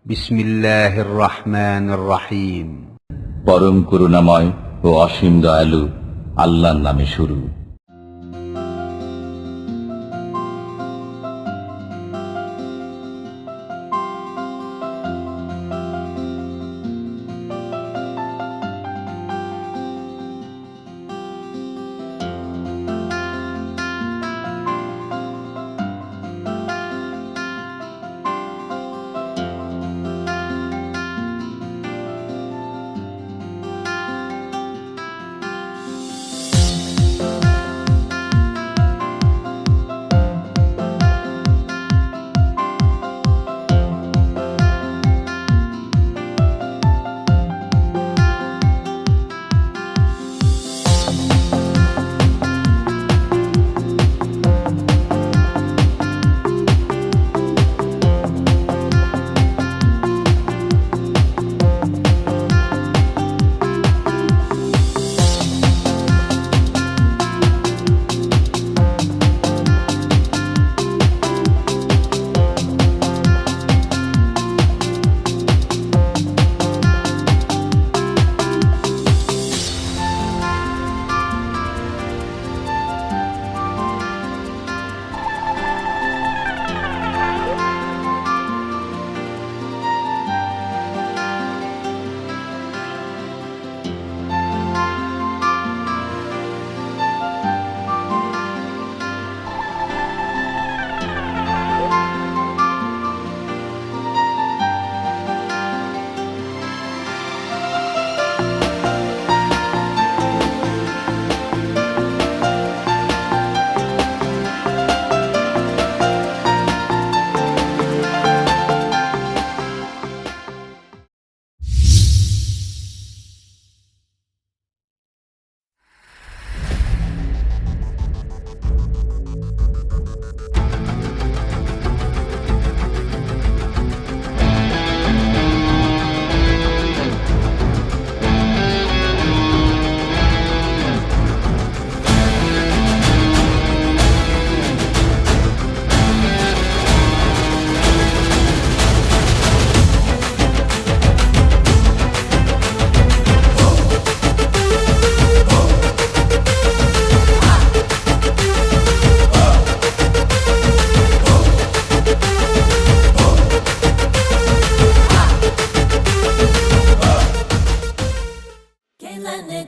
বিসমিল্লাহির রহমানির রহিম। পরম করুণাময় ও অসীম দয়ালু আল্লাহর নামে শুরু।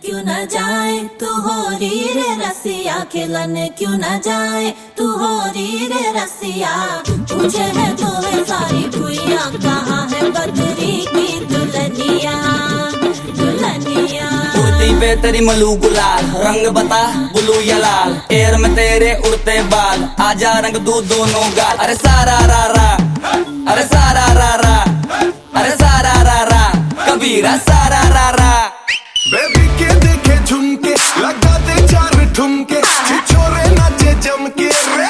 क्यों न जाए तू हो रे रसिया, खिलन क्यों न जाए तू हो रे रसिया। पूछे है तो वे सारी खुइया, कहाँ है बदरी की दुल्हनिया दुल्हनिया। कुर्ती पे तेरी मलू गुलाल, रंग बता ब्लू या लाल। एयर में तेरे उड़ते बाल, आजा रंग दू दोनों गाल। अरे सारा रा रा, अरे सारा रा रा, अरे सारा रा रा, कबीरा सारा रा रा। बेबी के देखे झुमके, लगा दे चार ठुमके, छिछोरे नाचे जमके रे।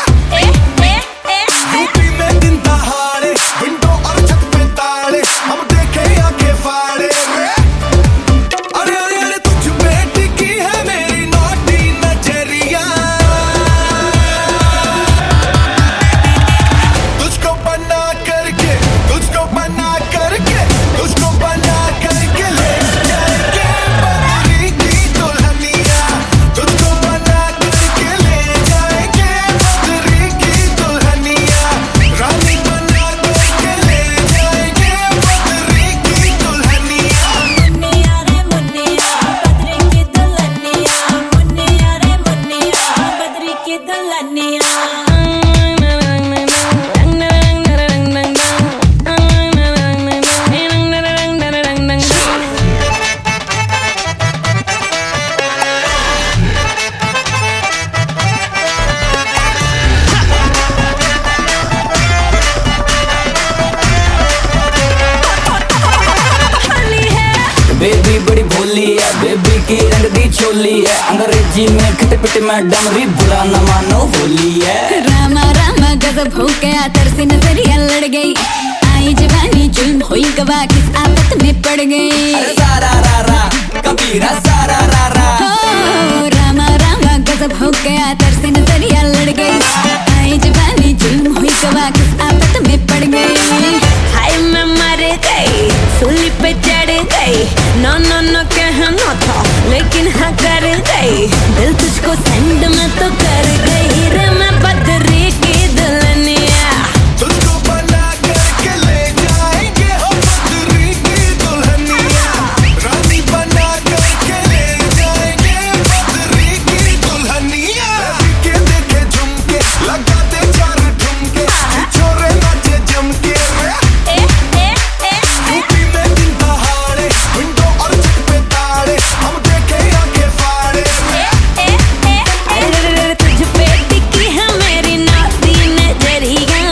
यूपी में दिन दहाड़े, विंडो और छत पे ताड़े, हम देखे आंखें फाड़े रे। अरे अरे अरे तुझ पे टिकी है मेरी नौटी नजरिया, तुझको बना करके, तुझको बना करके, तुझको बना करके ले जाएंगे बदरी की दुल्हनिया। तुझको बना करके ले जाएंगे बदरी की दुल्हनिया, रानी बना करके ले जाएंगे बदरी की दुल्हनिया। मुन्निया रे मुन्निया, बदरी की दुल्हनिया। मुन्निया रे मुन्निया, बदरी की दुल्हनिया। बेबी बड़ी भोली है, बेबी की रंग दी छोली है। अंग्रेजी में खटे पिटे मैडम री, बुरा न मानो होली है। रामा रामा गजब हो गया, तरसे नजरिया लड़ गई। आई जवानी जुल्म हुई गवा, किस आफत में पड़ गई। अरे सारा रा रा, कबीरा सारा रा रा। हो रामा रामा गजब हो गया, तरसे नजरिया लड़ गई। आई जवानी जुल्म हुई गवा, किस आफत में पड़ गई। हाय मैं मरे सूली पे चढ़ गई, ना ना ना कहना था लेकिन हाँ कर गई। दिल तुझको सेंड में तो कर गई रे मैं बदरी की दुल्हनिया। तुझको बना करके ले जाएंगे हम बदरी की दुल्हनिया। रानी बना करके ले जाएंगे बदरी की दुल्हनिया। के देखे झुमके लगा दे चार ठुमके, छोरे नाचे जम के यूपी में दिन दहाड़े विंडो और छत पे ताड़े, हम देखे आंखें फाड़े। तुझ पे टिकी है मेरी नाती नजरिया।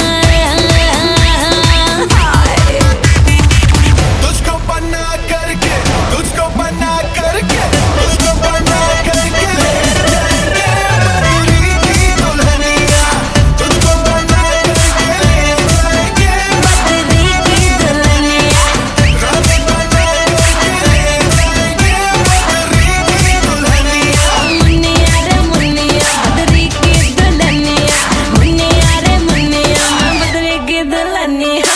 तुझको बना करके तुझको बना करके तुझको बना करके ले जाएंगे बदरी की दुल्हनिया। तुझको बना करके ले जाएंगे बदरी की दुल्हनिया। रानी बना करके ले जाएंगे बदरी की दुल्हनिया। मुन्निया रे मुन्निया बदरी की दुल्हनिया। मुन्निया रे मुन्निया बदरी की दुल्हनिया।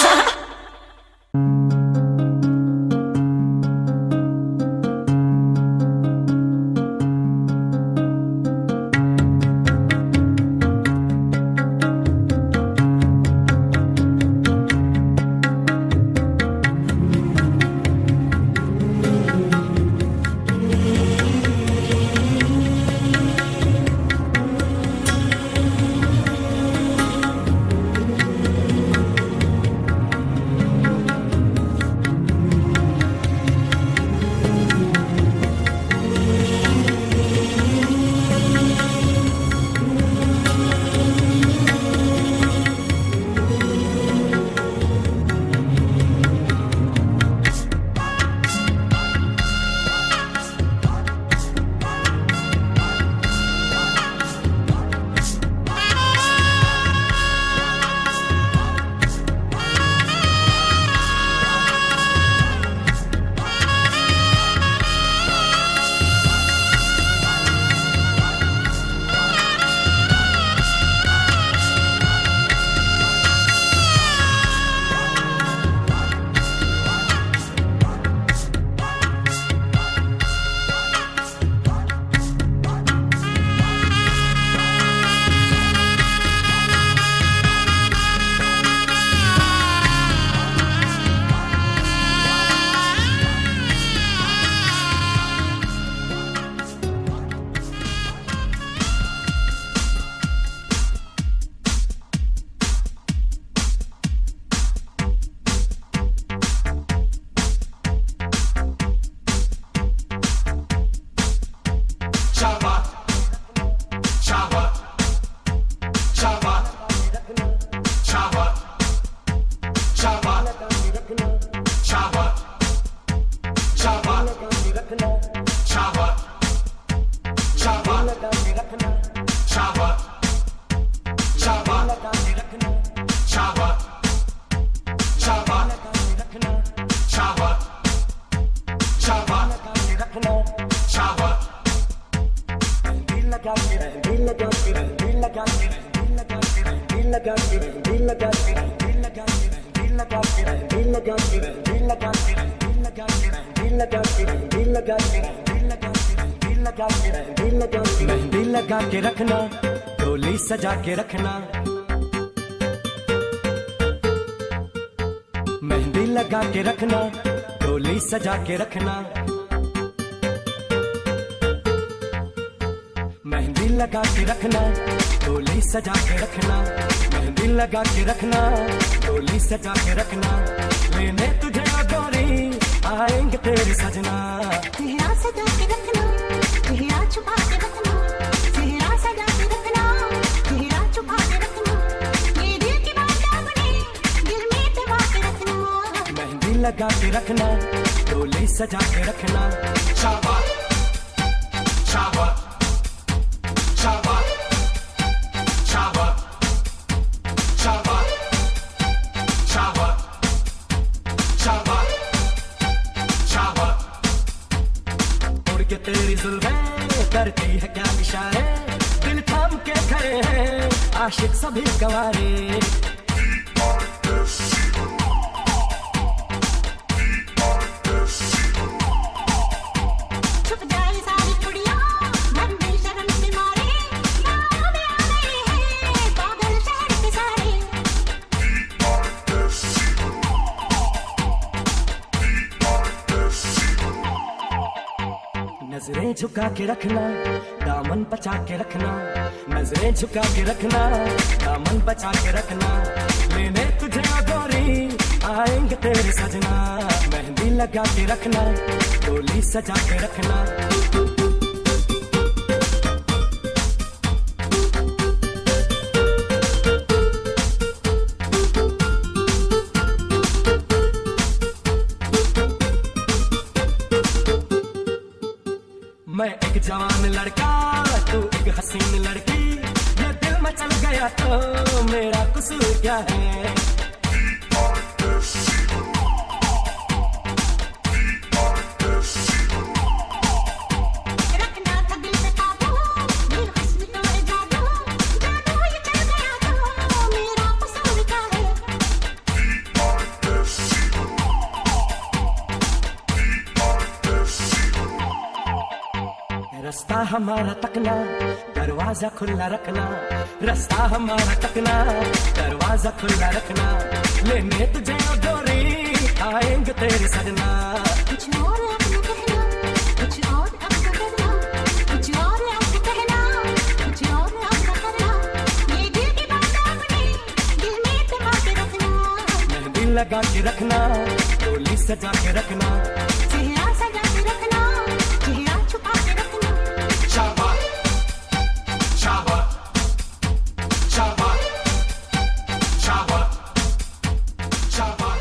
मेहंदी लगा के रखना, डोली सजा के रखना। मेहंदी लगा के रखना, डोली सजा के रखना। मेहंदी लगा के रखना, डोली सजा के रखना। मेहंदी लगा के रखना, डोली सजा के रखना। लेने तुझे गोरी आएंगे तेरे सजना। चेहरा सजा के रखना, चेहरा छुपा के रखना। चेहरा सजा के रखना, चेहरा छुपा के रखना। ये दिल की बात अपने दिल में दबा के रखना। मेहंदी लगा के रखना, डोली सजा के रखना। शाबाश शाबाश शाबाश शाबाश शाबाश शाबाश शाबाश शाबाश। उड़ के तेरी जुल्फें करती है क्या इशारे, दिल थाम के खड़े हैं आशिक सभी गवारे। नजरें झुका के रखना, दामन बचा के रखना, नजरें झुका के रखना, दामन बचा के रखना, लेने तुझे ओ गोरी आएंगे तेरे सजना, मेहंदी लगा के रखना, डोली सजा के रखना। मैं एक जवान लड़का, तू एक हसीन लड़की, ये दिल में चल गया तो मेरा कसूर क्या है? रखना था दिल पे काबू, दिल हुस्न तो है जादू, जादू ये चल गया तो मेरा कसूर क्या है? रास्ता हमारा तकना, दरवाजा खुला रखना, रास्ता हमारा तकना, दरवाजा खुला रखना, लेने तुझे ओ गोरी आएंगे तेरे सजना। कुछ और अब न कहना, कुछ और अब न करना, कुछ और अब न कहना, कुछ और अब न करना, ये दिल की बात अपने दिल में दबा के रखना, मेहंदी लगा के रखना, डोली सजा के रखना, चेहरा सजा के रखना, चेहरा छुपा के रखना। Shabbat, Shabbat, Shabbat, Shabbat, Shabbat.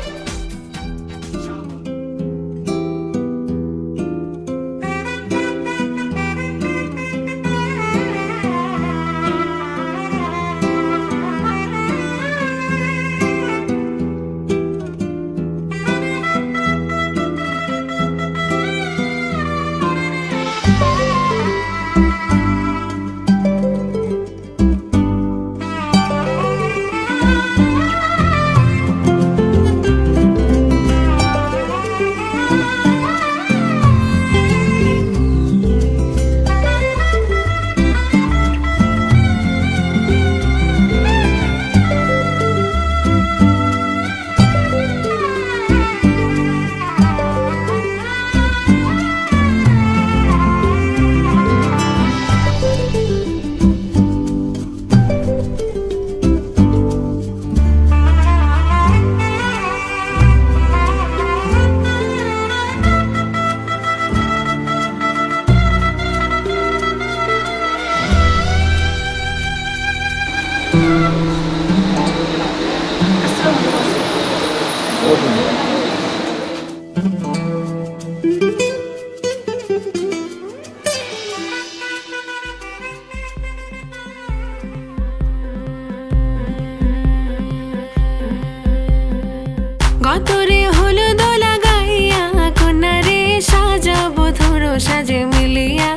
গতরে হলুদ লাগাইয়া কোনারে সাজাবো ধরো সাজে মিলিয়া,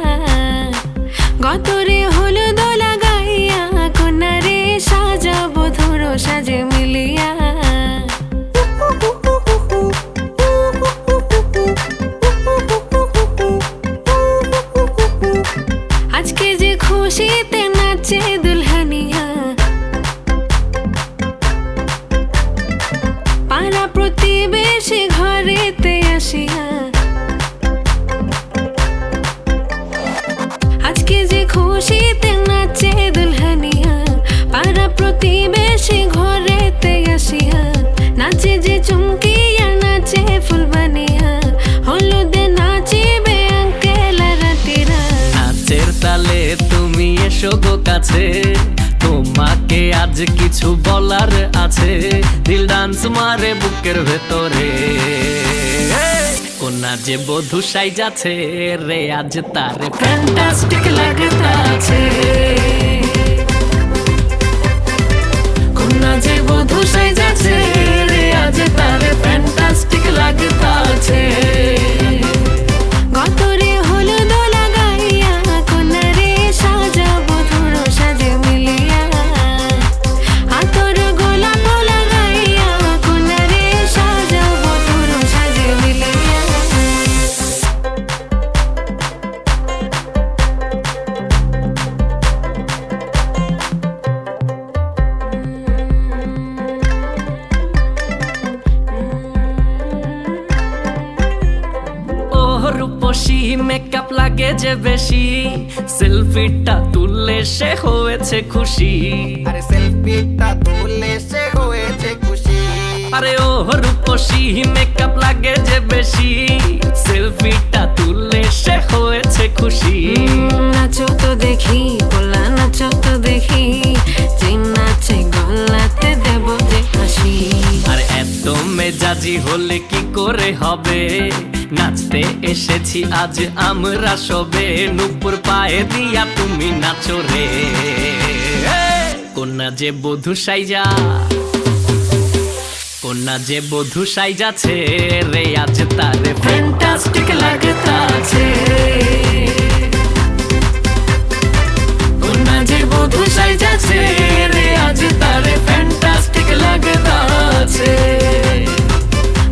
গতরে হলুদ লাগাইয়া কোনারে সাজাবো ধরো সাজে মিলিয়া। আজকে যে খুশিতে নাচে দুলহানিয়া, পাড়া প্রতিবেশী ঘরেতে আসিয়া, আজকে যে খুশিতে নাচে দুলহানিয়া, পাড়া প্রতিবেশী ঘরেতে আসিয়া, নাচে যে চুমকিয়া নাচে ফুলবানিয়া, হলুদে নাচিবে আঙ্কেল রাতিরা। নাচের তালে তুমি এসো গো কাছে, তোমাকে আজ কিছু বলার আছে, দিল ডান্স মারে বুকের ভেতরে, কোনা যে বধূ সাইজাছে রে আজ তারে ফ্যান্টাস্টিক লাগতাছে, কোনা যে বধূ সাইজাছে রে আজ তারে ফ্যান্টাস্টিক লাগতাছে। গতরে হলুদ লাগাইয়া কোনারে সাজাবো ধরো সাজে মিলিয়া, আতর গোলাপ লাগাইয়া কোনারে সাজাবো ধরো সাজে মিলিয়া। রূপসী মেকআপ লাগে যে বেশি, সেলফিটা তুললে সে হয়েছে খুশি। আরে সেলফিটা তুললে সে হয়েছে খুশি। আরে ও রূপসী মেকআপ লাগে যে বেশি, সেলফিটা তুললে সে হয়েছে খুশি। নাচো তো দেখি পোলা, নাচো তো দেখি, যে নাচে গলাতে দেব যে হাসি। আর এত মেজাজি হলে কি করে হবে, নাচতে এসেছি আজ আমরা সবে, নুপুর পায়ে দিয়া তুমি নাচো রে। কন্যা যে বধূ সাইজা, কন্যা যে বধূ সাইজাছে রে, আজ তারে ফ্যান্টাস্টিক লাগতাছে। কন্যা যে বধূ সাইজাছে রে, আজ তারে ফ্যান্টাস্টিক লাগতাছে।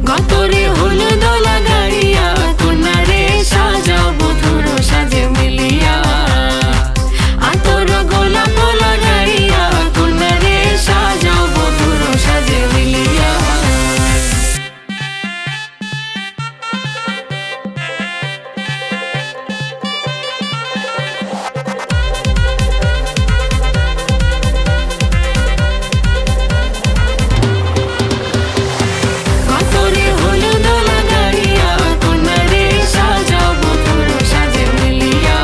গতরে হলুদ লাগাইয়া কন্যা রে সাজাও বধুর সাজে মিলিয়া, আতর গোলাপ লাগাইয়া কন্যা রে সাজাও বধুর সাজে মিলিয়া। গতরে হলুদ লাগাইয়া কন্যা রে সাজাও বধুর সাজে মিলিয়া,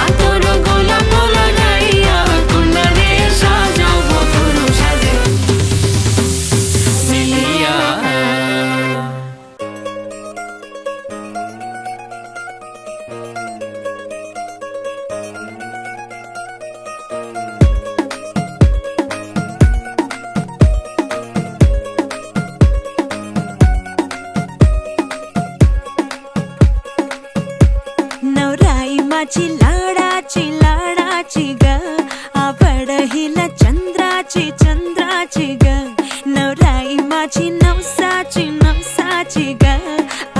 আতর গোলাপ লাগাইয়া কন্যা রে সাজাও বধুর সাজে মিলিয়া। नवराई माझी लाडाची ग, आवड हिला चंद्राची ग। नवराई माझी नवसाची ग,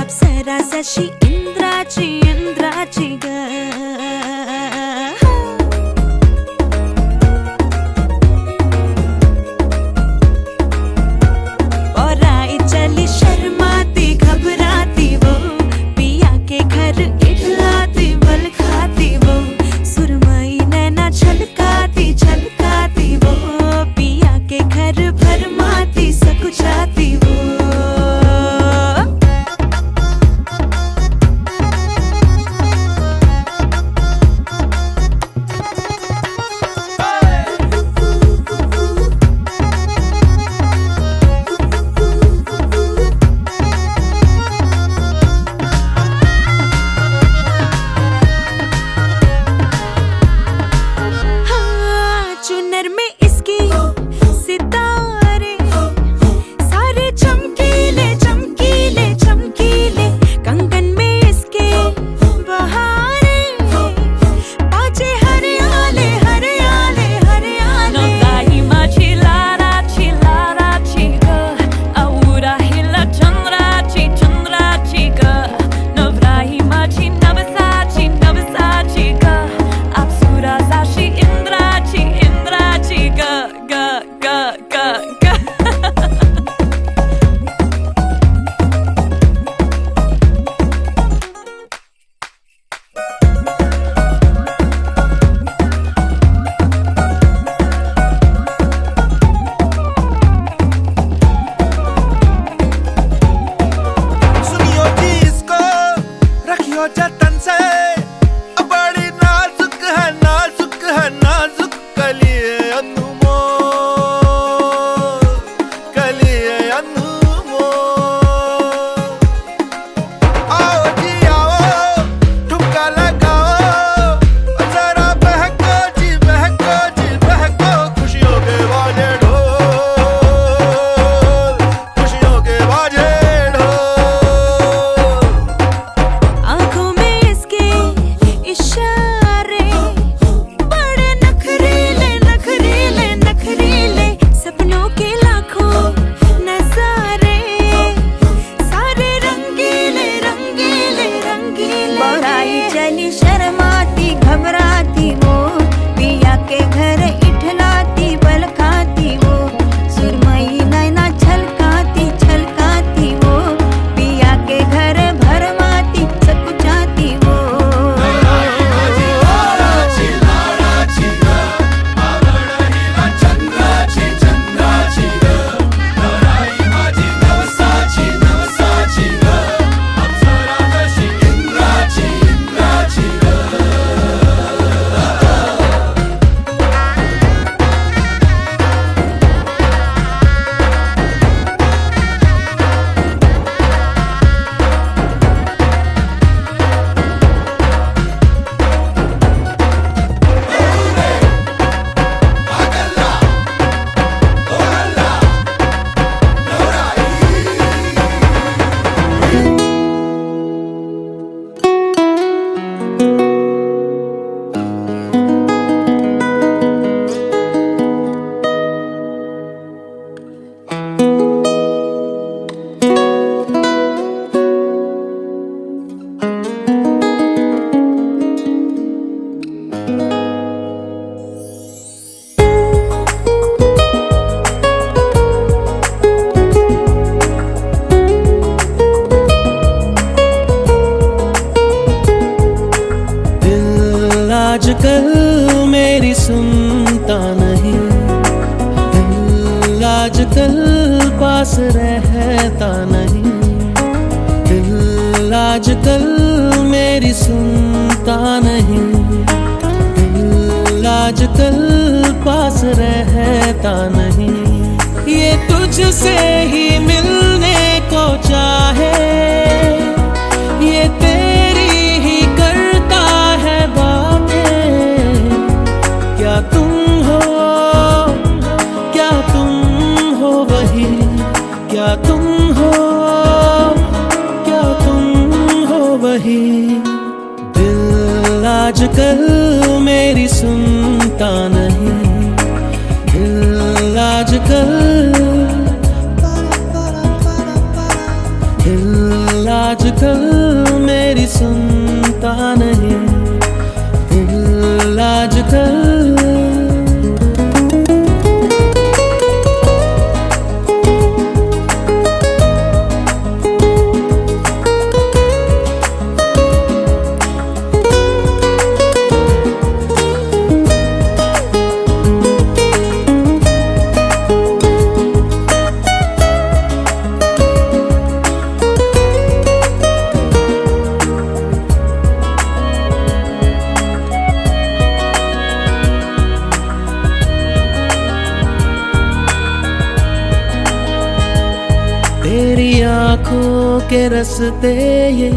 अप्सरा जशी इंद्राची ग। और आई चली शर्माती घबराती वो, पिया के घर इठलाती बल खाती वो, सुरमई नैना छलकाती वो, पिया के घर भरमाती सकुचाती वो। हाँ, चुनर में इसकी सितारे सारे चमकीले चमकीले चमकीले, कंगन में इसके बहारे बाजे हरियाले हरियाले हरियाले। नवराई माझी लाडाची ग, आवडा हिला चंद्राची ग। नवराई माझी नवसाची ग, अप्सरा जशी इंद्राची ग ग ग ग ग। सुनियो जी इसको, रखियो जतन से, बड़ी नाजुक है नाजुक कलिए अनमोल, कलिए अनमोल। आओ जी आओ, ठुमका लगाओ, जरा बहको जी बहको, खुशियों के बाजे ढोल, खुशियों के बाजे ढोल। आँखों में आजकल मेरी सुनता नहीं, दिल आजकल पास रहता नहीं, दिल आजकल मेरी सुनता नहीं, दिल आजकल पास रहता नहीं। ये तुझसे ही मिलने को चाहे, ये तेरी ही करता है बातें। क्या तुम हो वही, क्या तुम हो वही। दिल आजकल मेरी सुनता नहीं, दिल आजकल, दिल आजकल मेरी सुनता नहीं, दिल आजकल। तेरी आँखों के रास्ते ये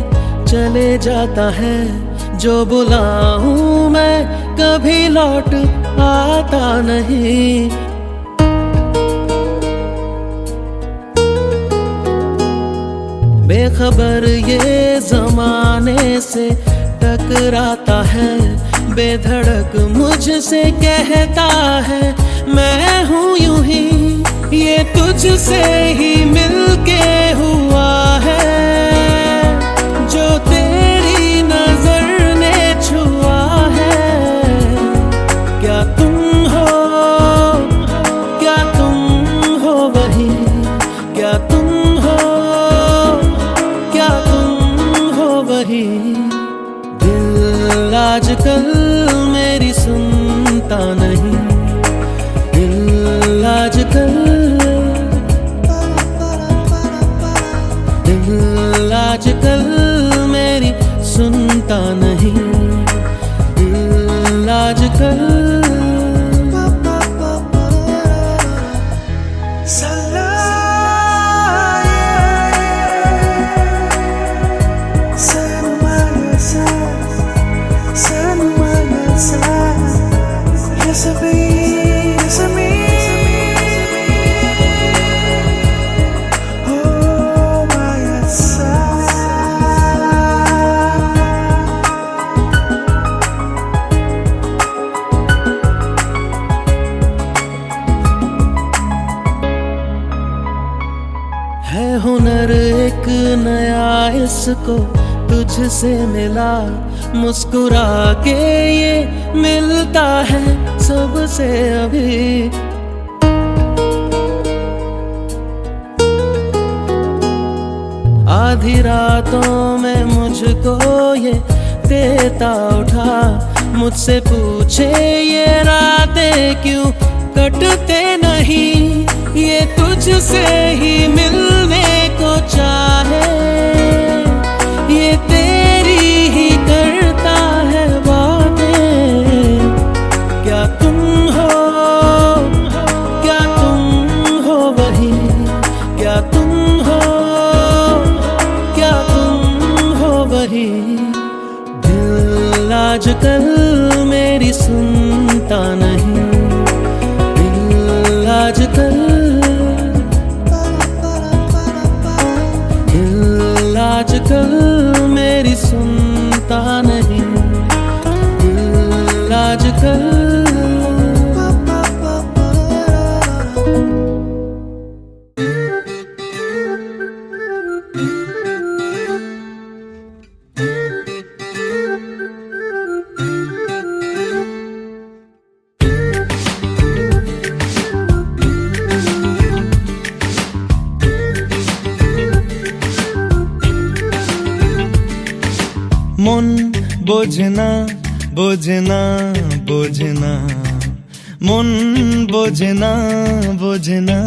चले जाता है, जो बुलाऊं मैं कभी लौट आता नहीं। बेखबर ये जमाने से टकराता है, बेधड़क मुझसे कहता है मैं हूँ यूं ही। ये तुझसे ही मिलके हुआ है, जो तेरी नजर ने छुआ है। क्या तुम हो वही, क्या तुम हो वही। दिल आजकल मेरी सुनता नहीं, दिल आजकल, दिल आजकल मेरी सुनता नहीं, दिल आजकल। है हुनर एक नया इसको तुझसे मिला, मुस्कुरा के ये मिलता है सबसे अभी। आधी रातों में मुझको ये देता उठा, मुझसे पूछे ये रातें क्यों कटते नहीं। ये तुझसे ही मिलने को चाहे, ये तेरी ही करता है बातें। क्या तुम हो वही, क्या तुम हो वही। दिल आजकल मेरी सुनता नहीं, दिल आजकल, दिल आजकल मेरी सुनता नहीं, दिल आजकल। মন বোঝে না বোঝে না বোঝে না মন বোঝে না বোঝে না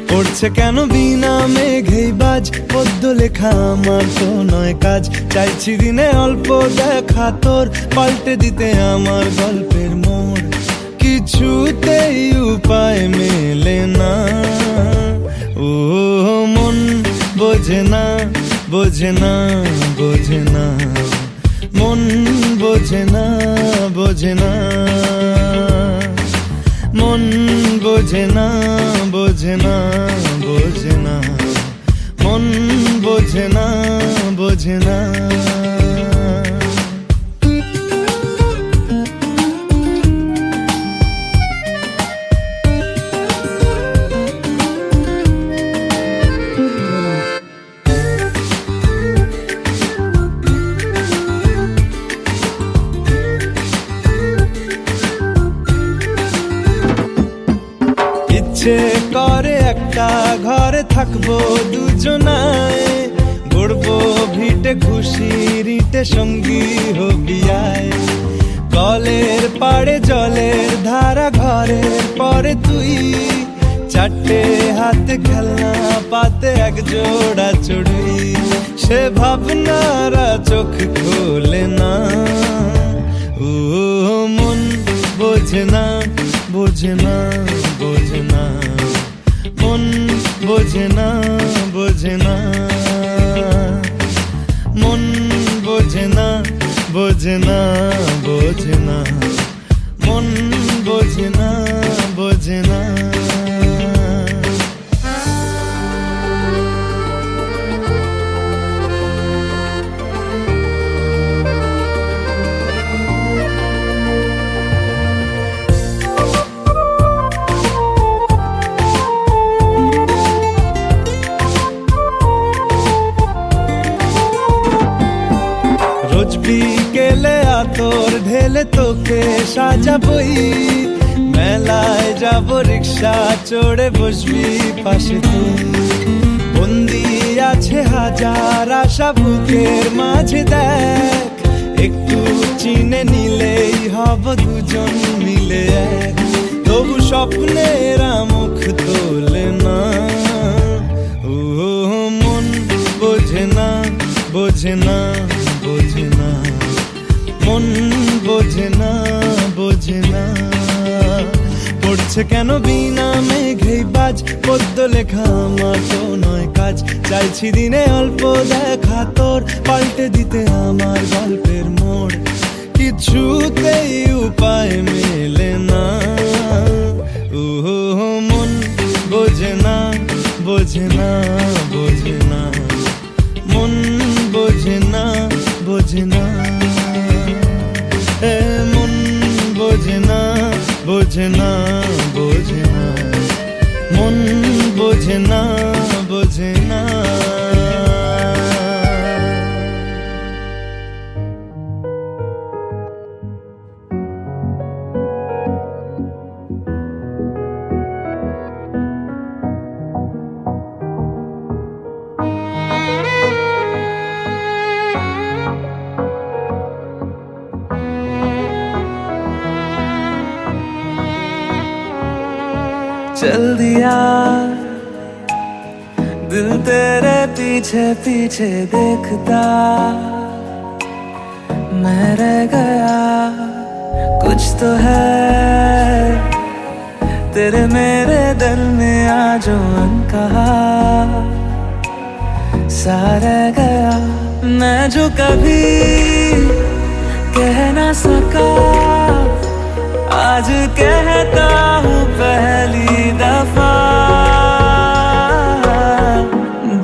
পড়ছে কেন বিনা মেঘেই বাজ পদ্য লেখা আমার তো নয় কাজ চাইছি দিনে অল্প দেখা তোর পাল্টে দিতে আমার গল্পের মোড় কিছুতেই উপায় মেলে না ও মন বোঝে না বোঝে না বোঝে না মন বোঝে না বোঝে না মন বোঝে না বোঝে না বোঝে না মন বোঝে না বোঝে না ইচ্ছে করে একটা ঘরে থাকবো দুজনায় গড়বো ভিটে খুশির ইটে সঙ্গী হবি আয় কলের পাড়ে জলের ধারা ঘরের পরে তুই চারটে হাতে খেলনা পাতে এক জোড়া চড়ুই সে ভাবনারা চোখ খোলে না ও মন বোঝে না বোঝে না বোঝে না মন বোঝে না বোঝে না মন বোঝে না বোঝে না বোঝে না মন বোঝে না বোঝে না বিকেলে আতর ঢেলে তোকে সাজাবই মেলায় যাব রিক্সা চড়ে বসবি পাশে তুই বন্দি আছে হাজার আশা বুকের মাঝে দেখ একটু চিনে নিলেই হব দুজন মিলে এক তবু স্বপ্নের মুখ তোলে না ও মন বোঝে না বোঝে না বোঝে না মন বোঝে না বোঝে না পড়ছে কেন বিনা মেঘেই বাজ পদ্য লেখা আমার তো নয় কাজ চাইছি দিনে অল্প দেখা তোর পাল্টে দিতে আমার গল্পের মোড় কিছুতেই উপায় মেলে না ও মন বোঝে না বোঝে না বোঝে না মন বোঝে না বোঝে না মন বোঝে না বোঝে না বোঝে না মন বোঝে না বোঝে না चल दिया दिल तेरे पीछे पीछे देखता मैं रह गया कुछ तो है तेरे मेरे दरमिया जो अनकहा सा रह गया मैं जो कभी कह ना सका आज कहता हूँ पहली दफा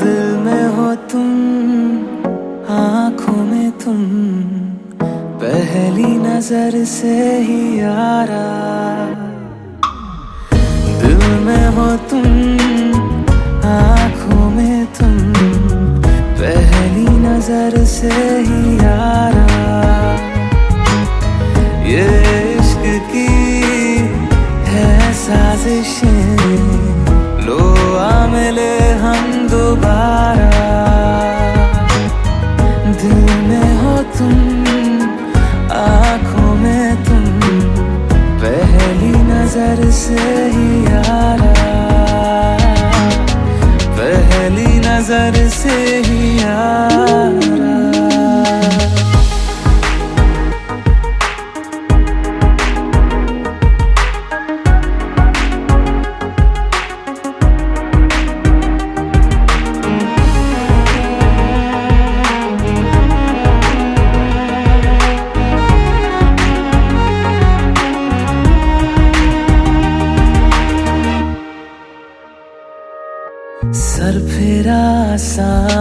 दिल में हो तुम आँखों में तुम पहली नजर से ही यारा दिल में हो तुम आँखों में तुम पहली नजर से ही यारा ये इश्क की है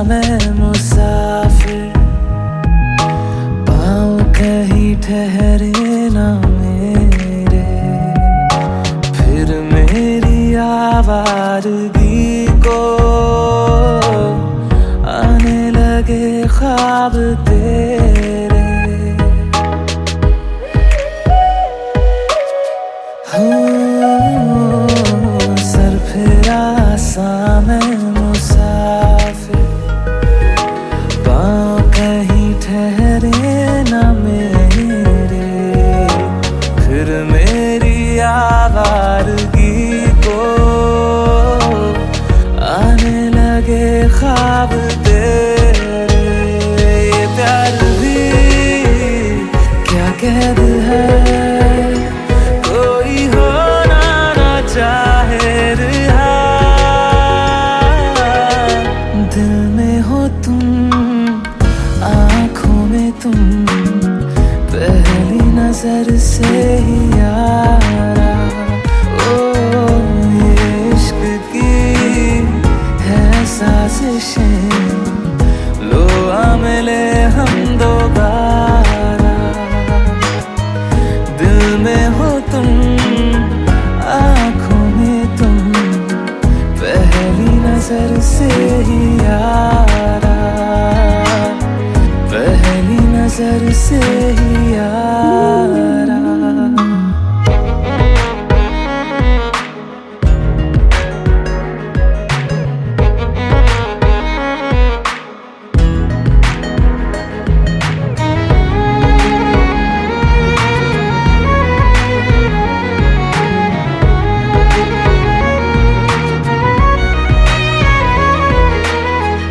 मैं मुसाफिर, पाँव कहीं ठहरे ना मेरे, फिर मेरी आवारगी को आने लगे ख्वाब तेरे। सर फिरा सा मैं मुसाफिर, पाँव कहीं ठहरे ना मेरे, फिर मेरी आवारगी को आने लगे ख्वाब तेरे। ये प्यार भी क्या कैद है, कोई होना ना चाहे रिहा, दिल में हो तुम, आँखों में तुम, पहली नजर से ही यारा। ओ ये इश्क की है साजिशें, लो आ मिले हम दोबारा। दिल में हो तुम, आँखों में तुम, पहली नजर से ही यारा, पहली नजर से ही यारा।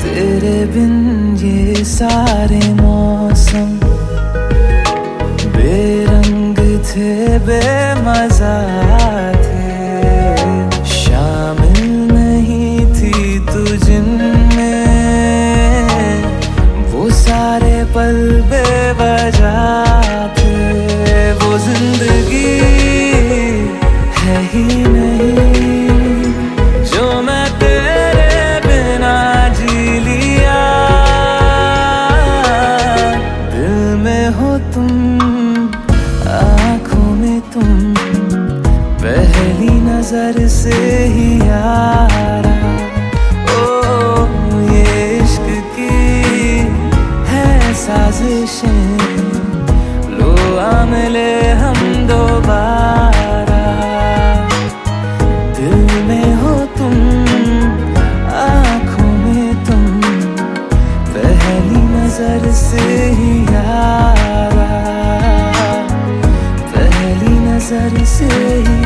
तेरे बिन ये सारे मौसम बेरंग थे, बेमजा थे, शामिल नहीं थी तू जिनमें, वो सारे पल बेवजह थे। वो जिंदगी है ही नहीं जो मैं तेरे बिना जी लिया। दिल में हो तुम, आँखों में तुम, पहली नजर से ही यारा। ओ ये इश्क की है साजिशें, लो आ मिले हम दोबारा। दिल में हो तुम, आँखों में तुम, पहली नजर से ही यारा, पहली नजर से ही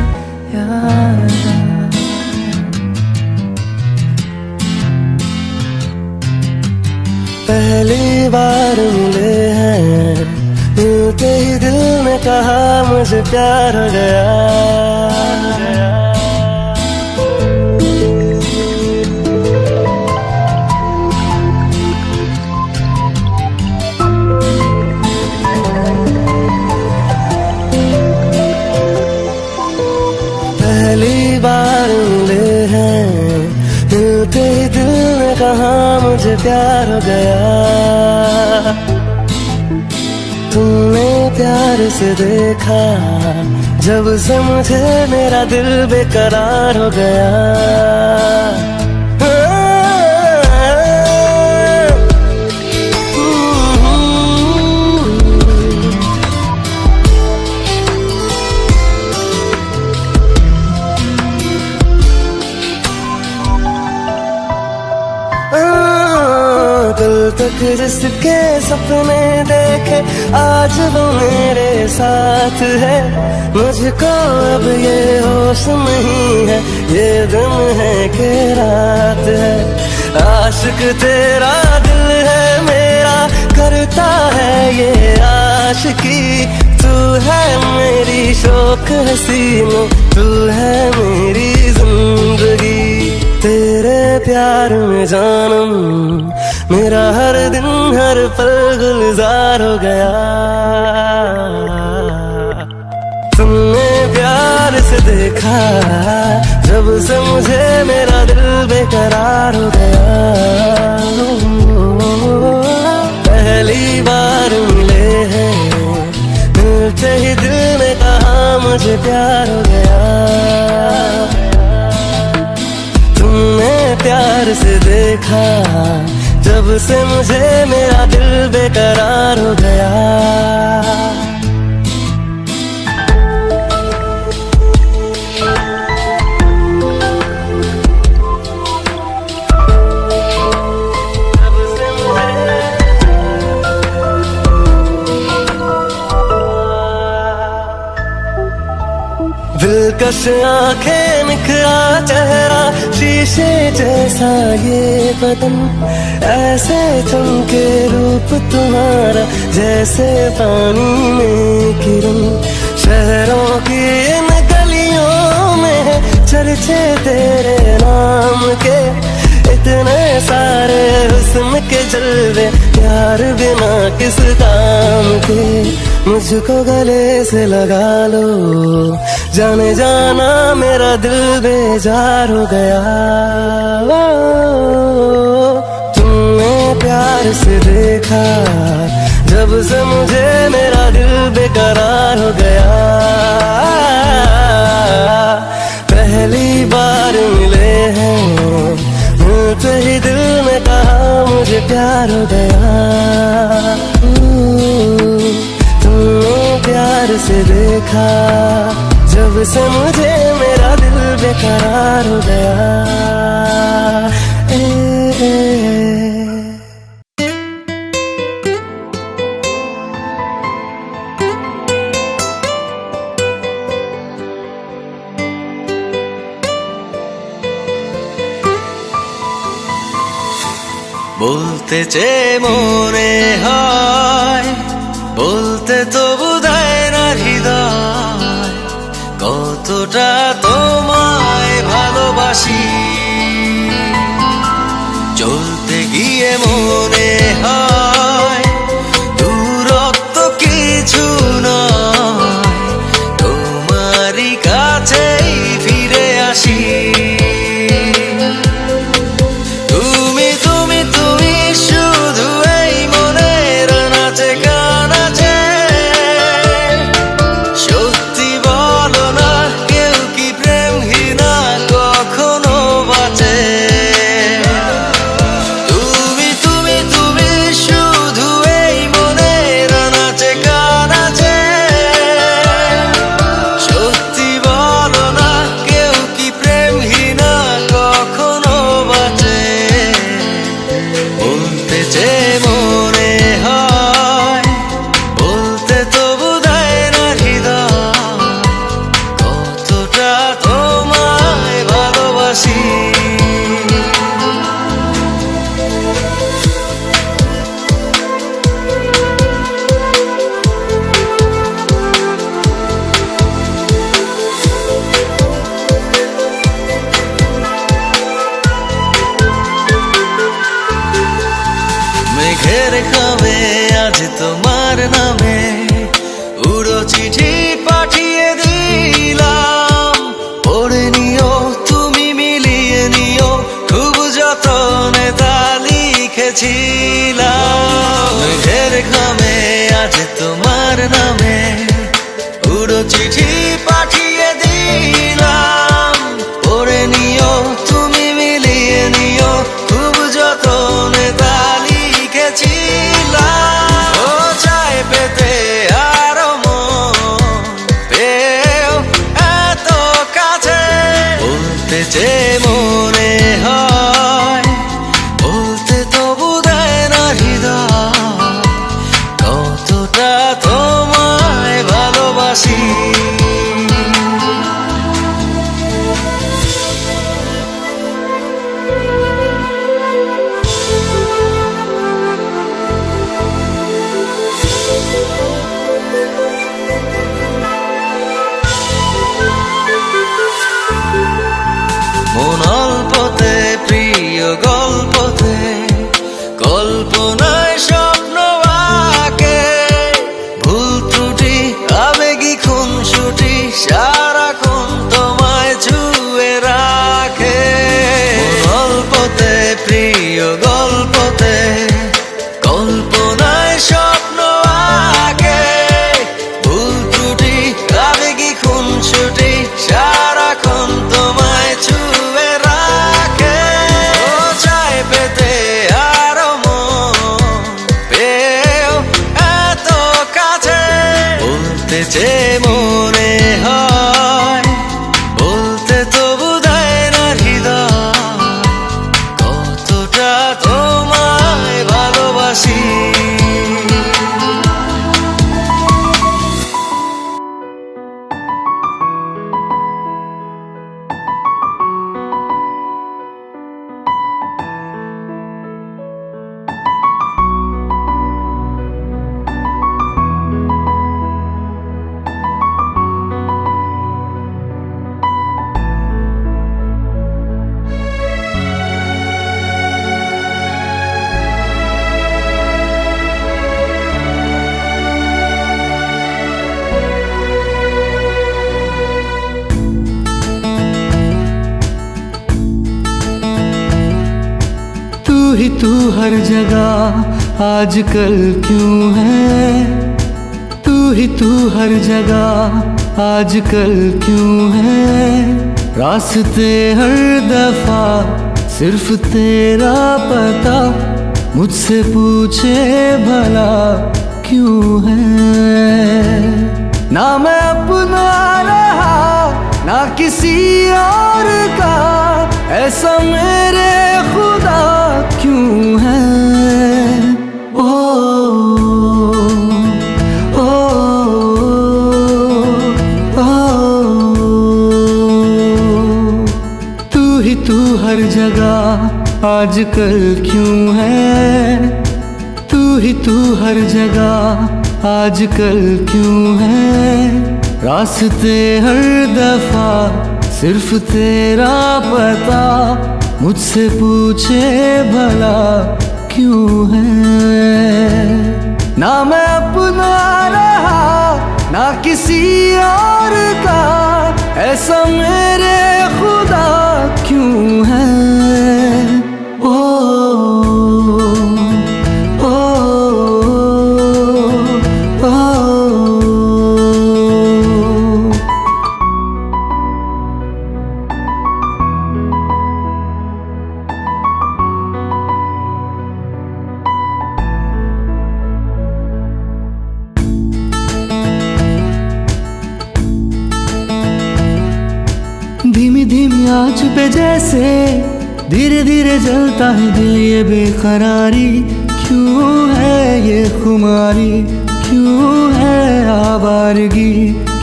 यारा। पहली बार मिले हैं, मिलते ही दिल ने कहा मुझे प्यार हो गया। पहली बार मिले हैं, मिलते ही दिल ने कहा मुझे प्यार हो गया। तुमने प्यार से देखा जब से मुझे, मेरा दिल बेकरार हो गया। कल तक जिसके सपने देखे आज वो मेरे साथ है। मुझको अब ये होश नहीं है, ये दिन है कि रात है। आशिक तेरा दिल है मेरा, करता है ये आशिकी। तू है मेरी शौक हसीनो, तू है मेरी जिंदगी। तेरे प्यार में जानम मेरा हर दिन हर पल गुलजार हो गया। तुमने प्यार से देखा जब से मुझे, मेरा दिल बेकरार हो गया। मुझे प्यार हो गया। तुमने प्यार से देखा जब से मुझे मेरा दिल बेकरार हो गया। दिलकश आंखें निखरा चेहरा शीशे जैसा ये बदन, ऐसे चमके रूप तुम्हारा जैसे पानी में किरण। शहरों की इन गलियों में चर्चे तेरे नाम के, इतने सारे हुस्न के जलवे प्यार बिना किस काम के। मुझको गले से लगा लो जाने जाना मेरा दिल बेजार हो गया। तुमने प्यार से देखा जब से मुझे मेरा दिल बेकरार हो गया। पहली बार मिले हैं मिलते ही दिल ने कहा मुझे प्यार हो गया। तुमने प्यार से देखा जब से मुझे मेरा दिल बेकरार हो गया। বলতে চেয়ে মনে হয়, বলতে তো বোধহয় না হৃদয়, কতটা তোমায় ভালোবাসি। চলতে গিয়ে মনে হয় দূরত্ব কিছু নয়, তোমারই কাছেই ফিরে আসি। মেঘের খামে আজ তোমার নামে উড়ো চিঠি পাঠিয়ে দিলাম। পড়ে নিও তুমি মিলিয়ে নিও, খুব যতনে তা লিখেছিলাম। মেঘের খামে আজ তোমার নামে উড়ো চিঠি পাঠিয়ে দিলাম। পড়ে নিও তুমি মিলিয়ে নিও, খুব যতনে তা লিখেছিলাম। ও চায় পেতে আরো মন পেও এত কাছে, বলতে চেয়ে মনে হয় বলতে তো বোধহয় না হৃদয়, কতটা তোমার যে মনে হয় বলতে তবু দেয় না হৃদয় কতটা তোমায় ভালোবাসি। तू हर जगह आजकल क्यों है, तू हर जगह आजकल क्यों है, रास्ते हर दफा सिर्फ तेरा पता मुझसे पूछे भला क्यों है। ना मैं अपना रहा ना किसी और का, ऐसा मेरे खुदा क्यों है। ओ ओ ओ तू हर जगह आजकल क्यों है, तू हर जगह आजकल क्यों है, रास्ते हर दफा सिर्फ तेरा पता मुझसे पूछे भला क्यों है। ना मैं अपना रहा ना किसी और का, ऐसा मेरे खुदा क्यों है। ओ ओ ओ धीमी धीमी आँच पे जैसे धीरे धीरे जलता है दिल, ये बेकरारी क्यों है, ये खुमारी क्यों है, आवारगी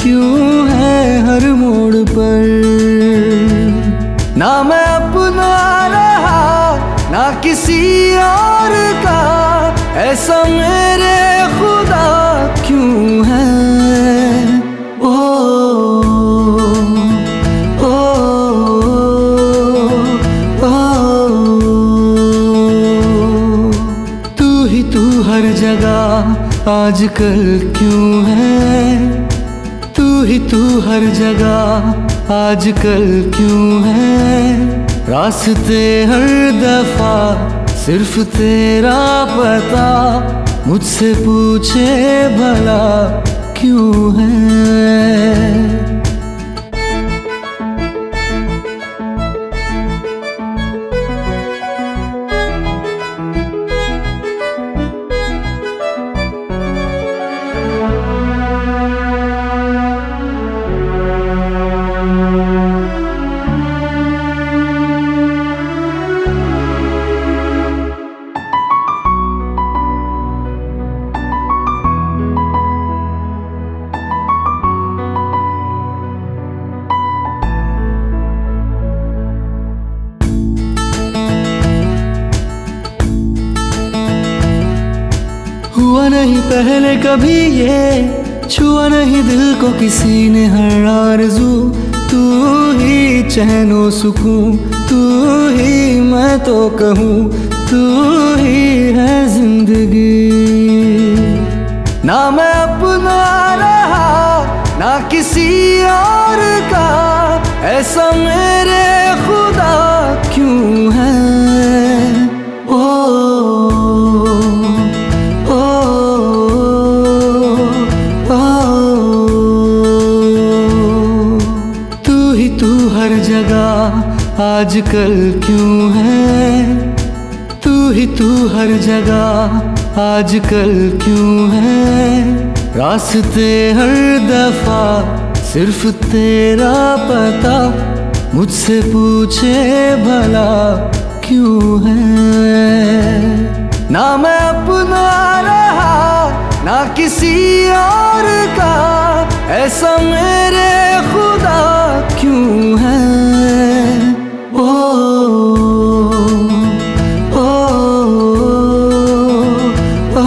क्यों है हर मोड़ पर। ना मैं अपना रहा ना किसी और का, ऐसा मेरे खुदा क्यों है। ओ तू हर जगह आजकल क्यों है, तू हर जगह आजकल क्यों है, रास्ते हर दफा सिर्फ तेरा पता मुझसे पूछे भला क्यों है। हुआ नहीं पहले कभी ये, छुआ नहीं दिल को किसी ने हर आरज़ू, तू ही चैनो सुकून, तू ही मैं तो कहूँ, तू ही है जिंदगी। ना मैं अपना रहा ना किसी और का, ऐसा मेरे खुदा क्यों है। ओ तू हर जगह आजकल क्यों है, तू हर जगह आजकल क्यों है, रास्ते हर दफा सिर्फ तेरा पता, मुझसे पूछे भला क्यों है। ना मैं अपना रहा ना किसी और का, ऐसा मेरे खुदा क्यों है। ओ ओ ओ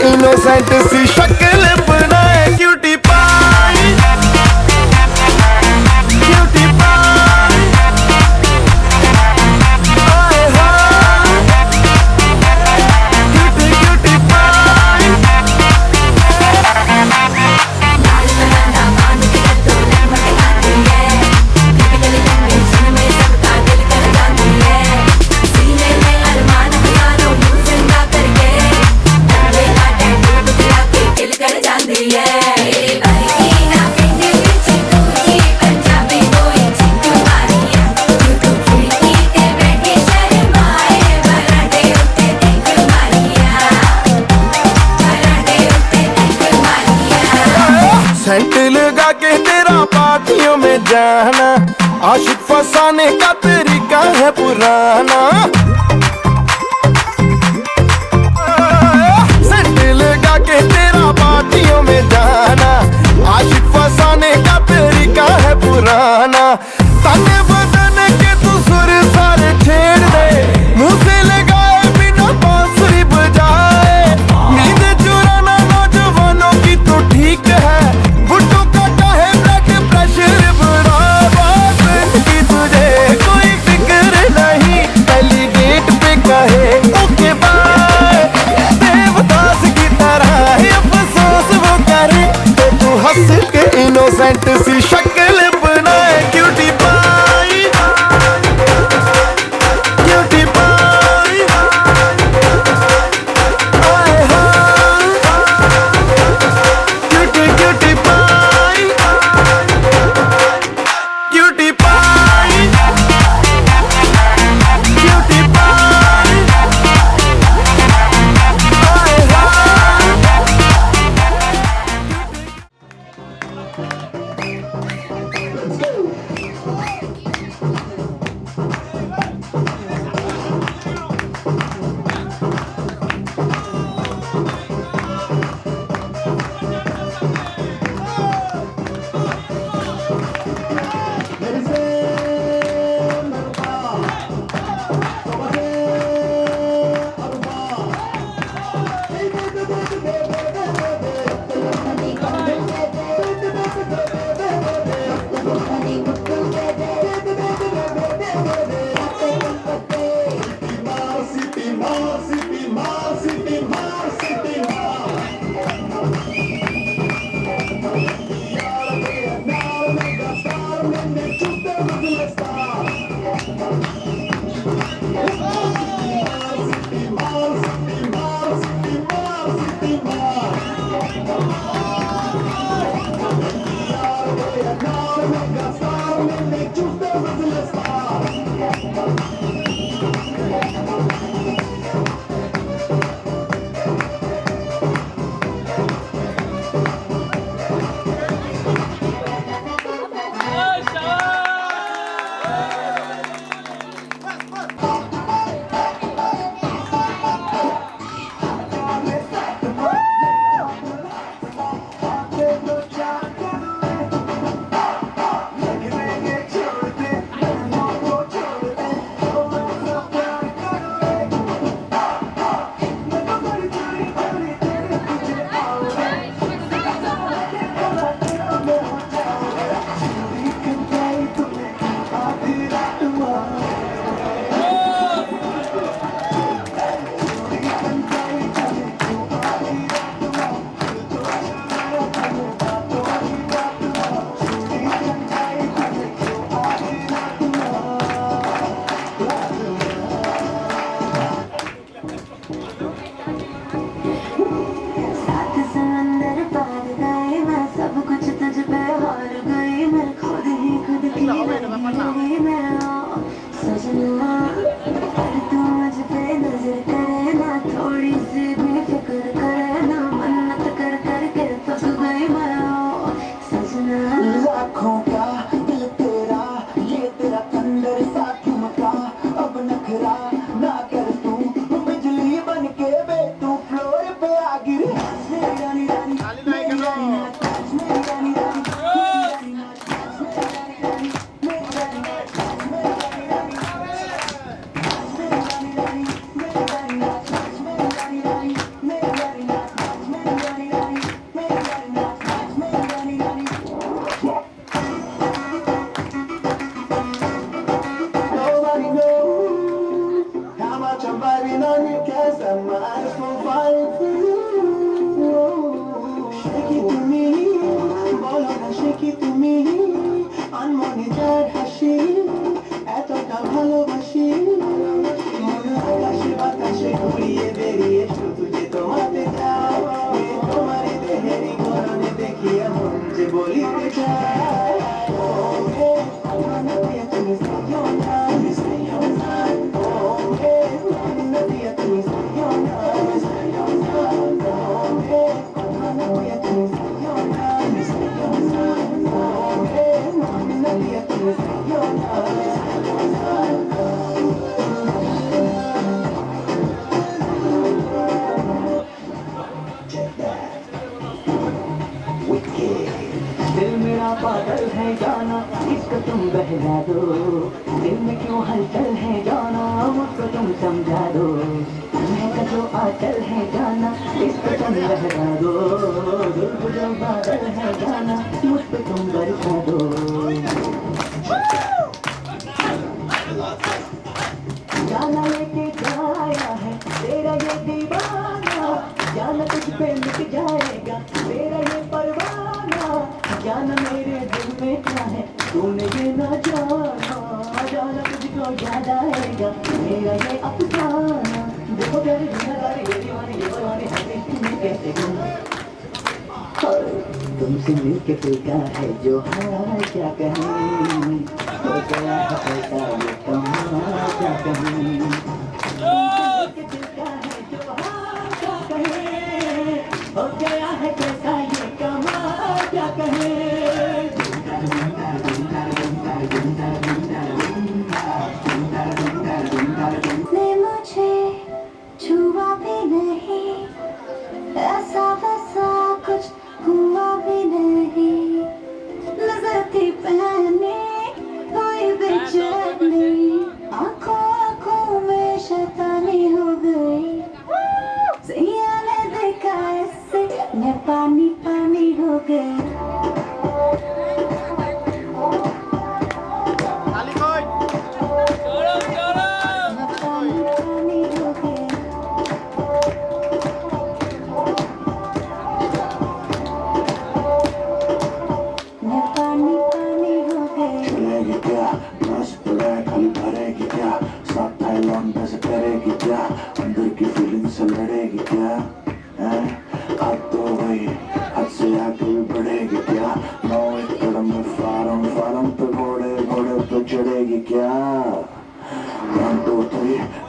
इनोसेंट सी शक्ल बनाए, क्यूटी पाई क्यूटी पाई, आए हाय क्यूटी क्यूटी पाई। सेंट लगा के तेरा पार्टियों में जाना, आशिक फसाने का तरीका है पुराना। सेंट लगा के तेरा पार्टियों में जाना, आशिक फसाने का तरीका है पुराना। तन बदन के तू सुर सारे छेड़ दे, मुंह से लगाए बिना बांसुरी बजाए। नींद चुराना नौजवानों की तो ठीक है, बुड्ढों का चाहे ब्लड प्रेशर बराबर की तुझे कोई फिक्र नहीं। पहली डेट पे कहे ओके बाय, देवदास की तरह अफसोस वो करे, तो तू हंस के इनोसेंट सी शक्ल बनाए, क्यूटी पाई क्यूटी पाई, आए हाय cutie cutie pie cutie pie cutie pie, आए हाय। लाखों का दिल तेरा, ये तेरा खंडर सा ठुमका, अब नखरा ना कर तू, बिजली बन के बे तू फ्लोर पे आ गिरी। मेरी रानी रानी, मेरी रानी नाच, मेरी रानी रानी, मेरी रानी नाच, मेरी रानी रानी, मेरी रानी नाच, मेरी रानी रानी, मेरी रानी रानी, मेरी रानी नाच, मेरी रानी रानी, मेरी रानी नाच, मेरी रानी रानी, मेरी रानी नाच, मेरी रानी रानी। Nobody knows how much I'm vibing on you, 'cause I'm eyes for falling for you. Shake it to me, ball on shake it to me. Unmoney dad hashi, এতটা ভালোবাসি। মনে আকাশে বাতাসে ঘুরিয়ে বেরিয়ে শুধু যে তোমাতে যাও, তোমারই দেহেরই গরমে দেখি এমন যে বলিতে চাই। दिल मेरा पागल है जाना, इसको तुम बहला दो। दिल में क्यों हलचल है जाना, मुझको तुम समझा दो। महका जो आंचल है जाना, इसको तुम बहला दो। दिल को जो बादल है जाना, मुझ पे तुम बरसा दो। जाना लेके जाया है तेरा ये दीवाना, जाना तुझ पे मिट जाएगा तेरा ये परवाना। जाना मेरे दिल में क्या है तूने ये ना जाना, जाना तुझको याद आएगा मेरा ये अफसाना। देखो तेरी दुनियादारी ये दीवानी ये परवानी है तुम्हें कैसे तुमसे मिलके फीका है जो हाल क्या कहें, हो गया है ऐसा ये कमाल क्या कहें। हो गया है कैसा ये कमाल क्या कहे। ने मुझे छुआ भी नहीं, ऐसा वैसा कुछ हुआ भी नहीं। नजर थी पहने कोई बेचैनी, आंखों आंखों में शैतानी हो गई। ज़िया ने देखा ऐसे मैं पानी पानी हो गई। पानी हो गई।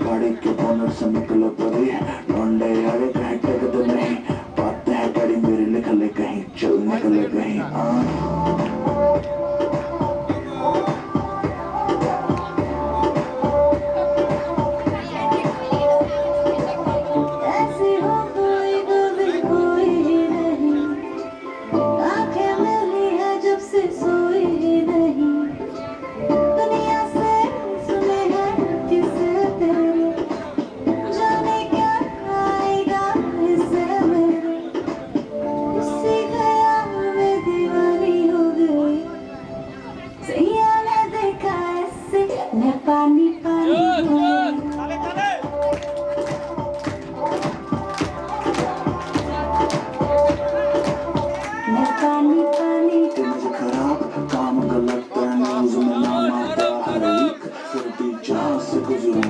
गाड़ी के बोनट से निकलो परी लौंडे यारे कहीं टकद नहीं बात है गाड़ी मेरी निकले कहीं चल निकले कहीं ऐसी हो कोई कभी कोई नहीं आंखें मिली है जब से सोई नहीं दुनिया से सुने हैं किसे तेरे जाने क्या आएगा इससे मेरे उसी ख्याल में दीवानी हो गई सैया ने देखा ऐसे मैं पानी पानी हो गई मैं पानी पानी मुझे खराब काम गलत है न्यूज में नाम आता हर लीक फिर भी जहाँ से गुजरूं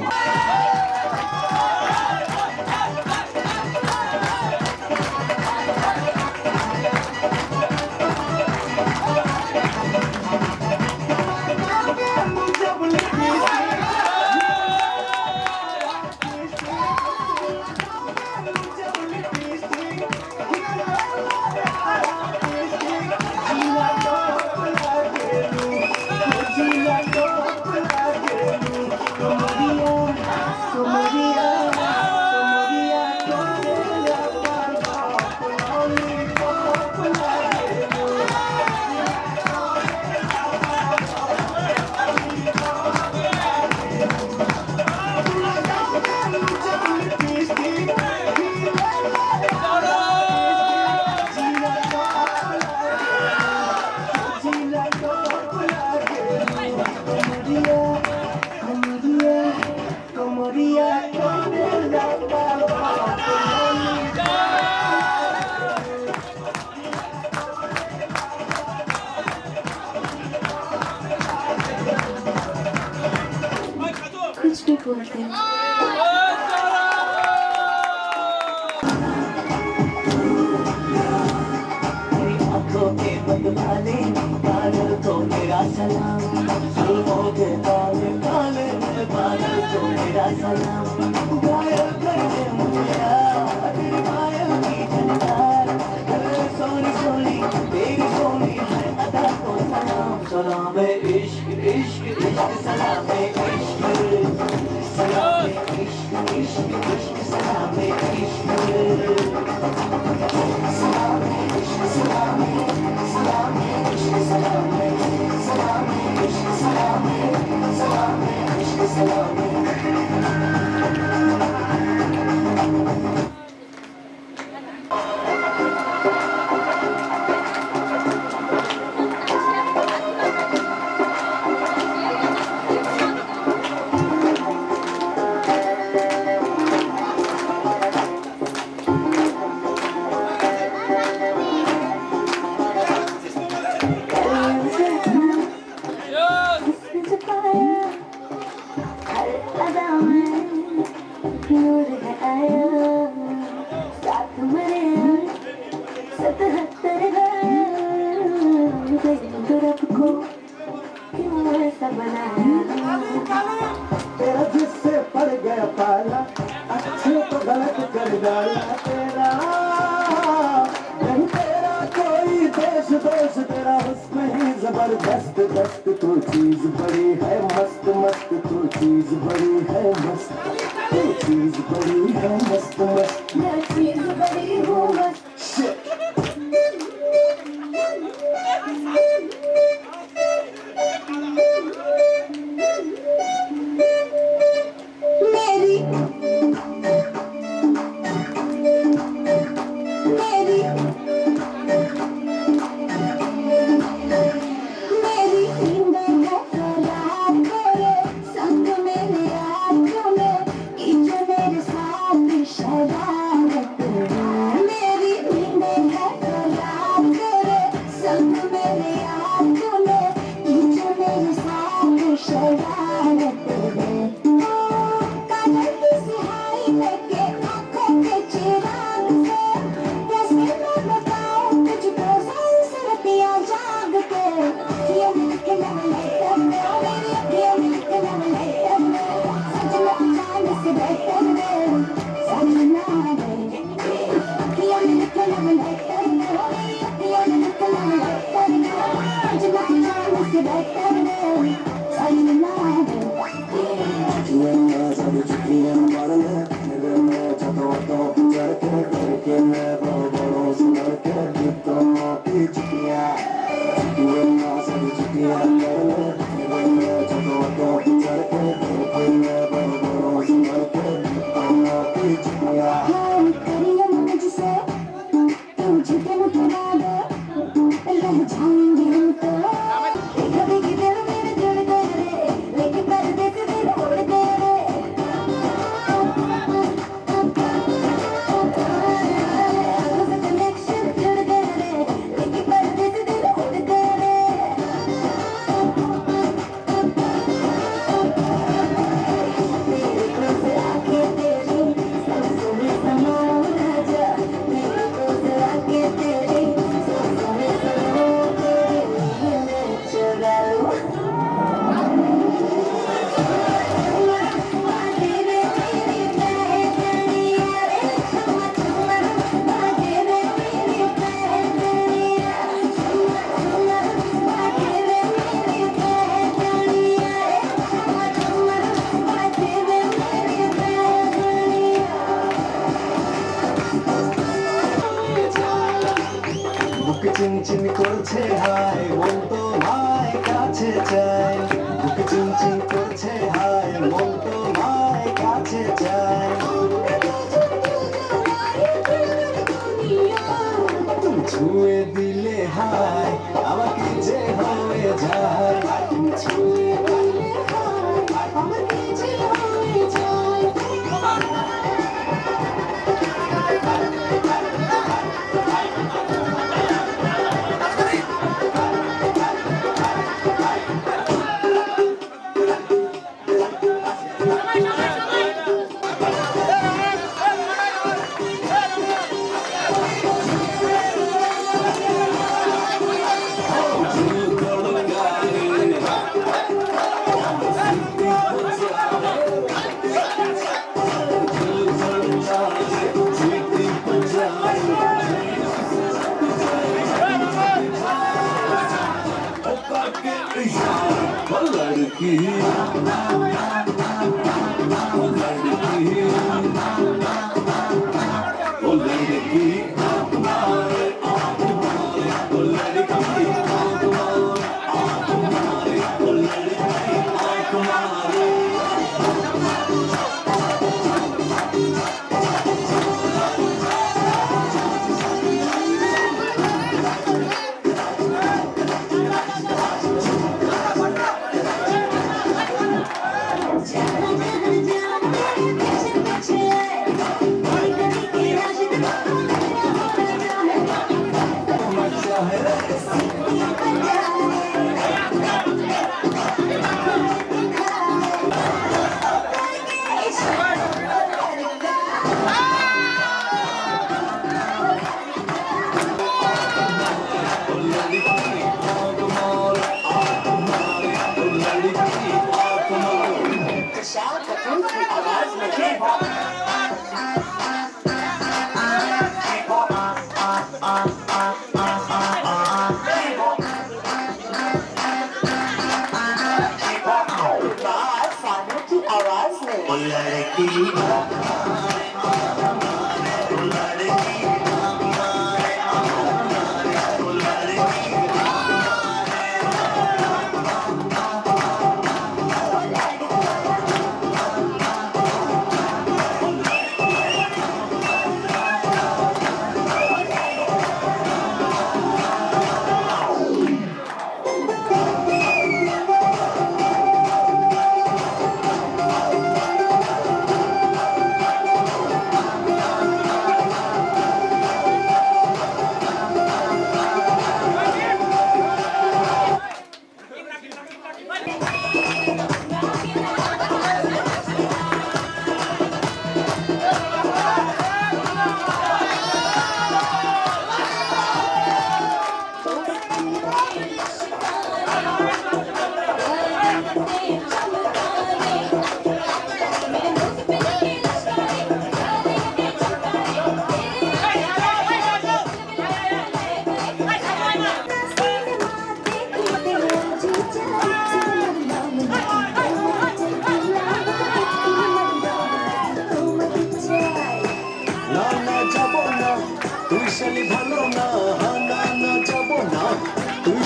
कुछ भी बोलते हैं आंखों के बदलाने बादल को मेरा सलाम जुल्फों के काले काले बादल को मेरा सलाम घायल कर दे मुझे तेरी माया की झनकार सोनी सोनी तेरी सोनी हर अदा को सलाम सलाम इश्क इश्क इश्क सलाम इश्क सलाम इश्क इश्क इश्क सलाम চিনচিন করছে হায় মন তোমায় কাছে চায় বুক চিনচিন করছে হায় মন তোমায় কাছে চায় তুমি ছুঁয়ে দিলে হায় আমাকে যে হয়ে যায় তুমি ছুঁয়ে দিলে হায় আমাকে যে হয়ে যায়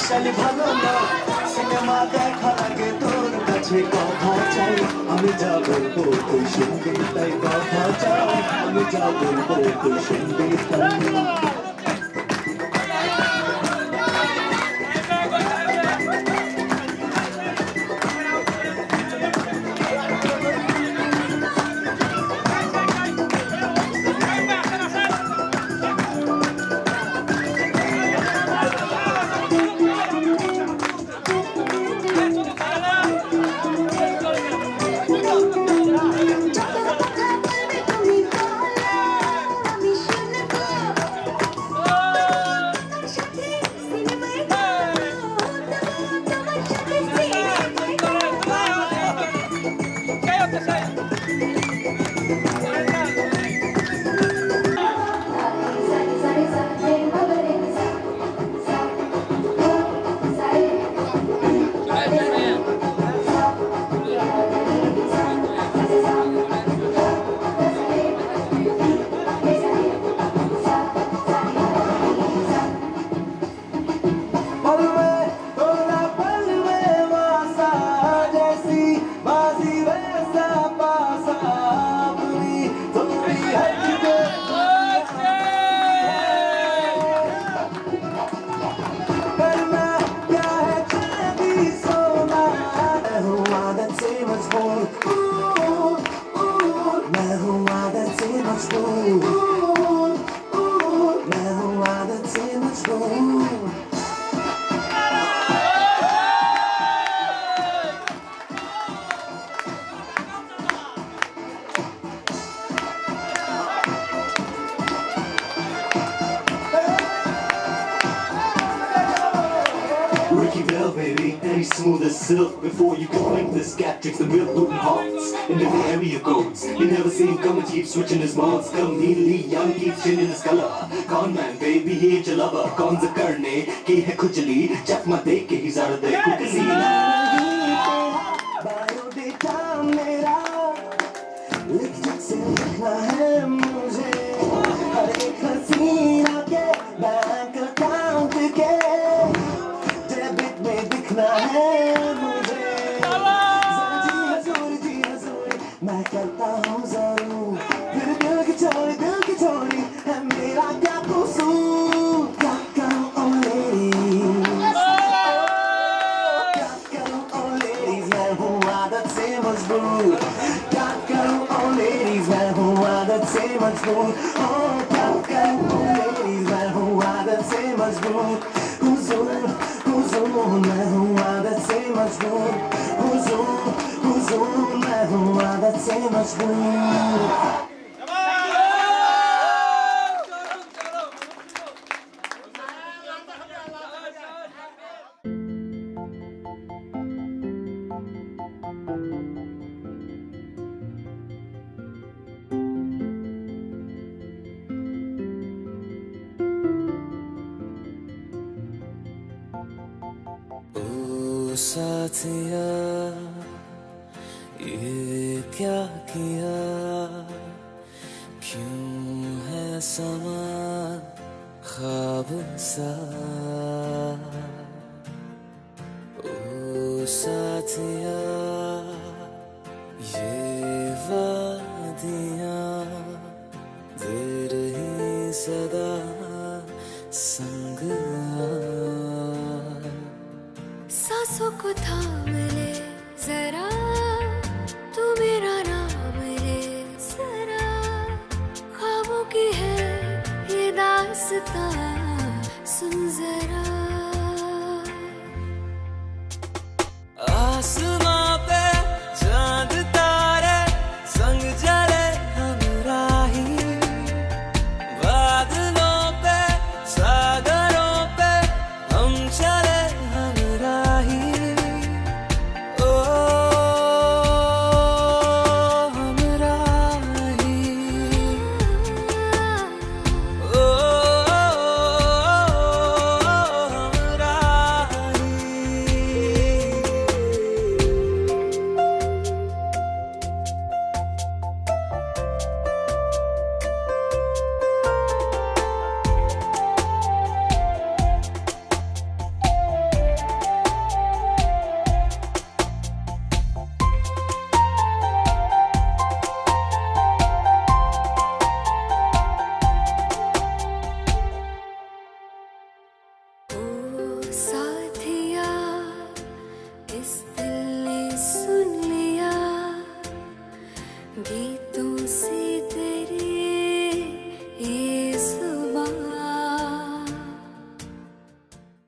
বৈশালী ভালো না সিনেমা দেখা লাগে তোর কাছে কথা চাই আমি যা বলবো তুই শুনবি তাই কথা চাই আমি যা বলবো তুই শুনবি তাই Ricky Bell, baby, and he's smooth as silk. Before you can blink, this gap tricks the real looting hearts. In every area goes, you never see him come and keep switching his modes. Conveniently young, keeps changing his color. Con man, baby, he ain't your lover. Cons a karne, ki hai khujli. Chak ma dekh ke he's out of there quickly. Biodata mera, lipstick se likhna hai mujhe. Har ek hasina ke bank account ke दिखना है मुझे जी हजूरी मैं करता हूँ जरूर फिर दिल की चोरी है मेरा क्या कसूर क्या करूँ ओ लेडीज क्या करूँ ओ लेडीज मैं हूँ आदत से मजबूर क्या करूँ ओ लेडीज मैं हूँ आदत से मजबूर ओ क्या करूँ ओ लेडीज मैं हूँ आदत से मजबूर हुजूर मैं हूँ आदत से मजबूर हुजूर मैं हूँ आदत से मजबूर साथिया ये क्या किया क्यों है समा ख्वाब सा ओ साथिया ये वादियाँ दे रही सदा संग सांसों को था